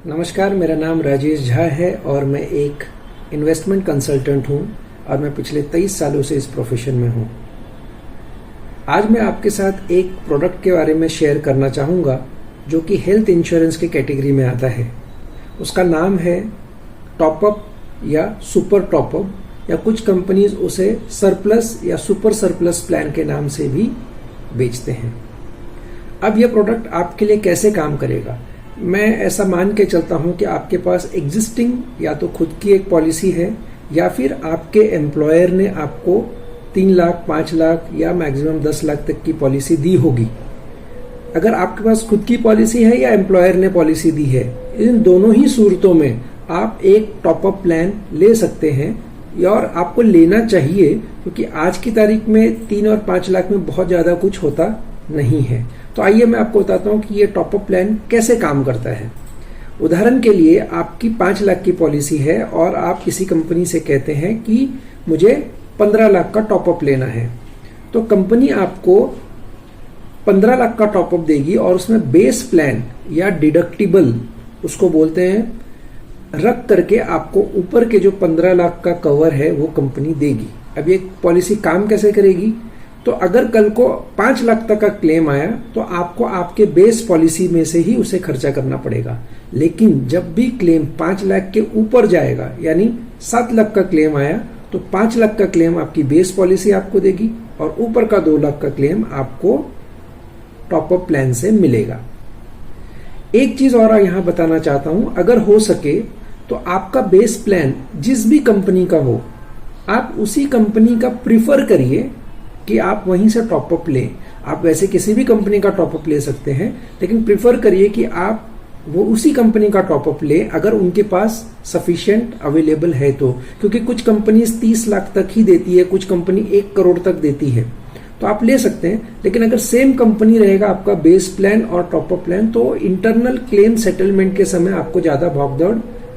नमस्कार, मेरा नाम राजेश झा है और मैं एक इन्वेस्टमेंट कंसल्टेंट हूं और मैं पिछले 23 सालों से इस प्रोफेशन में हूं। आज मैं आपके साथ एक प्रोडक्ट के बारे में शेयर करना चाहूँगा जो कि हेल्थ इंश्योरेंस की कैटेगरी में आता है। उसका नाम है टॉपअप या सुपर टॉपअप, या कुछ कंपनीज उसे सरप्लस या सुपर सरप्लस प्लान के नाम से भी बेचते हैं। अब यह प्रोडक्ट आपके लिए कैसे काम करेगा? मैं ऐसा मान के चलता हूं कि आपके पास एग्जिस्टिंग या तो खुद की एक पॉलिसी है या फिर आपके एम्प्लॉयर ने आपको 3 लाख, 5 लाख या मैक्सिमम 10 लाख तक की पॉलिसी दी होगी। अगर आपके पास खुद की पॉलिसी है या एम्प्लॉयर ने पॉलिसी दी है, इन दोनों ही सूरतों में आप एक टॉपअप प्लान ले सकते हैं और आपको लेना चाहिए, क्योंकि आज की तारीख में 3 और 5 लाख में बहुत ज्यादा कुछ होता नहीं है। तो आइए मैं आपको बताता हूं कि ये टॉपअप प्लान कैसे काम करता है। उदाहरण के लिए आपकी 5 लाख की पॉलिसी है और आप किसी कंपनी से कहते हैं कि मुझे 15 लाख का टॉपअप लेना है, तो कंपनी आपको 15 लाख का टॉपअप देगी और उसमें बेस प्लान या डिडक्टिबल उसको बोलते हैं, रख करके आपको ऊपर के जो 15 लाख का कवर है वो कंपनी देगी। अब ये पॉलिसी काम कैसे करेगी? तो अगर कल को 5 लाख तक का क्लेम आया तो आपको आपके बेस पॉलिसी में से ही उसे खर्चा करना पड़ेगा। लेकिन जब भी क्लेम 5 लाख के ऊपर जाएगा, यानी 7 लाख का क्लेम आया, तो 5 लाख का क्लेम आपकी बेस पॉलिसी आपको देगी और ऊपर का 2 लाख का क्लेम आपको टॉपअप प्लान से मिलेगा। एक चीज और यहां बताना चाहता हूं, अगर हो सके तो आपका बेस प्लान जिस भी कंपनी का हो, आप उसी कंपनी का प्रिफर करिए कि आप वहीं से टॉपअप लें। आप वैसे किसी भी कंपनी का टॉपअप ले सकते हैं, लेकिन प्रिफर करिए कि आप वो उसी कंपनी का टॉपअप लें अगर उनके पास सफिशिएंट अवेलेबल है तो, क्योंकि कुछ कंपनीज 30 लाख तक ही देती है, कुछ कंपनी 1 करोड़ तक देती है, तो आप ले सकते हैं। लेकिन अगर सेम कंपनी रहेगा आपका बेस प्लान और टॉपअप प्लान, तो इंटरनल क्लेम सेटलमेंट के समय आपको ज्यादा भागदौड़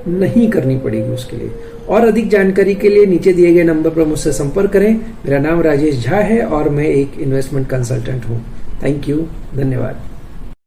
नहीं करनी पड़ेगी उसके लिए। और अधिक जानकारी के लिए नीचे दिए गए नंबर पर मुझसे संपर्क करें। मेरा नाम राजेश झा है और मैं एक इन्वेस्टमेंट कंसल्टेंट हूं। थैंक यू, धन्यवाद।